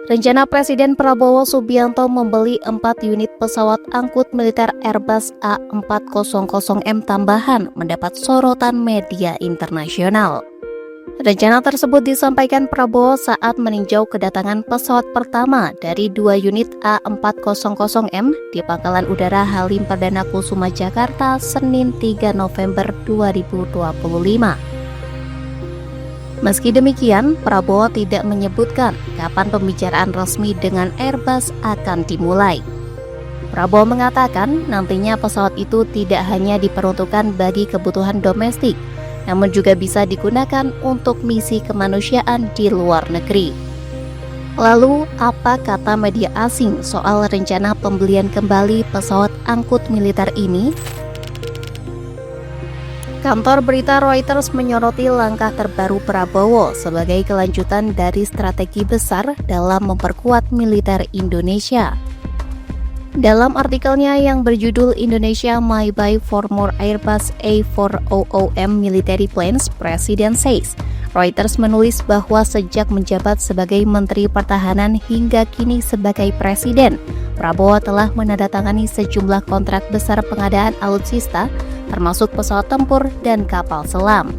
Rencana Presiden Prabowo Subianto membeli 4 unit pesawat angkut militer Airbus A400M tambahan mendapat sorotan media internasional. Rencana tersebut disampaikan Prabowo saat meninjau kedatangan pesawat pertama dari 2 unit A400M di Pangkalan Udara Halim Perdana Kusuma, Jakarta, Senin 3 November 2025. Meski demikian, Prabowo tidak menyebutkan kapan pembicaraan resmi dengan Airbus akan dimulai. Prabowo mengatakan nantinya pesawat itu tidak hanya diperuntukkan bagi kebutuhan domestik, namun juga bisa digunakan untuk misi kemanusiaan di luar negeri. Lalu, apa kata media asing soal rencana pembelian kembali pesawat angkut militer ini? Kantor berita Reuters menyoroti langkah terbaru Prabowo sebagai kelanjutan dari strategi besar dalam memperkuat militer Indonesia. Dalam artikelnya yang berjudul Indonesia May Buy for More Airbus A400M Military Planes, President Says, Reuters menulis bahwa sejak menjabat sebagai Menteri Pertahanan hingga kini sebagai Presiden, Prabowo telah menandatangani sejumlah kontrak besar pengadaan alutsista, termasuk pesawat tempur dan kapal selam.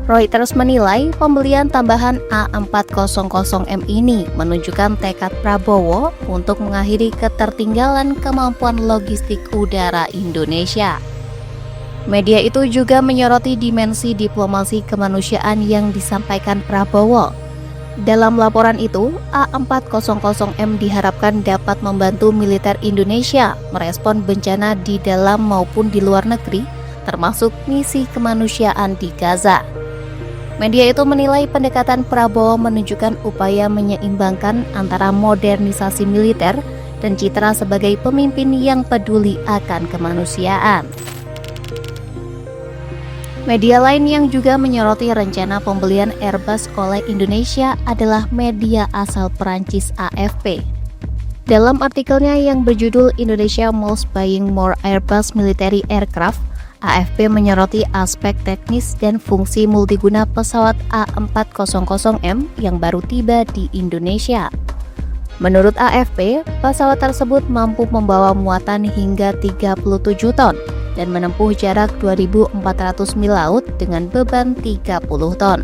Reuters menilai pembelian tambahan A400M ini menunjukkan tekad Prabowo untuk mengakhiri ketertinggalan kemampuan logistik udara Indonesia. Media itu juga menyoroti dimensi diplomasi kemanusiaan yang disampaikan Prabowo. Dalam laporan itu, A400M diharapkan dapat membantu militer Indonesia merespon bencana di dalam maupun di luar negeri, termasuk misi kemanusiaan di Gaza. Media itu menilai pendekatan Prabowo menunjukkan upaya menyeimbangkan antara modernisasi militer dan citra sebagai pemimpin yang peduli akan kemanusiaan. Media lain yang juga menyoroti rencana pembelian Airbus oleh Indonesia adalah media asal Perancis AFP. Dalam artikelnya yang berjudul Indonesia Most Buying More Airbus Military Aircraft, AFP menyoroti aspek teknis dan fungsi multiguna pesawat A400M yang baru tiba di Indonesia. Menurut AFP, pesawat tersebut mampu membawa muatan hingga 37 ton dan menempuh jarak 2.400 mil laut dengan beban 30 ton.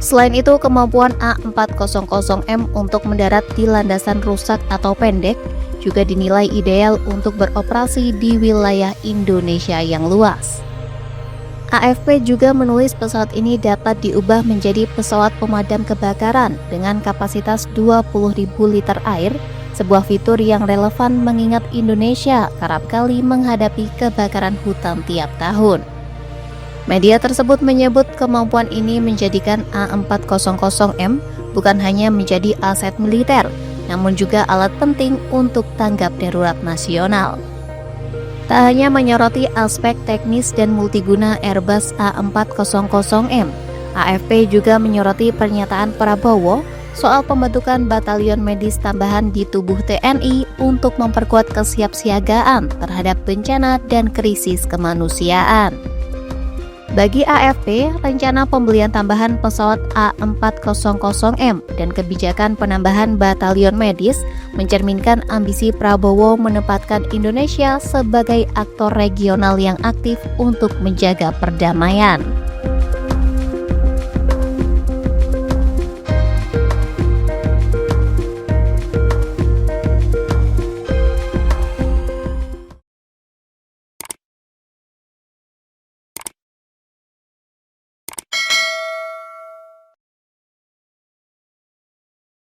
Selain itu, kemampuan A400M untuk mendarat di landasan rusak atau pendek juga dinilai ideal untuk beroperasi di wilayah Indonesia yang luas. AFP juga menulis pesawat ini dapat diubah menjadi pesawat pemadam kebakaran dengan kapasitas 20.000 liter air, sebuah fitur yang relevan mengingat Indonesia kerap kali menghadapi kebakaran hutan tiap tahun. Media tersebut menyebut kemampuan ini menjadikan A400M bukan hanya menjadi aset militer, namun juga alat penting untuk tanggap darurat nasional. Tak hanya menyoroti aspek teknis dan multiguna Airbus A400M, AFP juga menyoroti pernyataan Prabowo soal pembentukan batalion medis tambahan di tubuh TNI untuk memperkuat kesiapsiagaan terhadap bencana dan krisis kemanusiaan. Bagi AFP, rencana pembelian tambahan pesawat A400M dan kebijakan penambahan batalion medis mencerminkan ambisi Prabowo menempatkan Indonesia sebagai aktor regional yang aktif untuk menjaga perdamaian.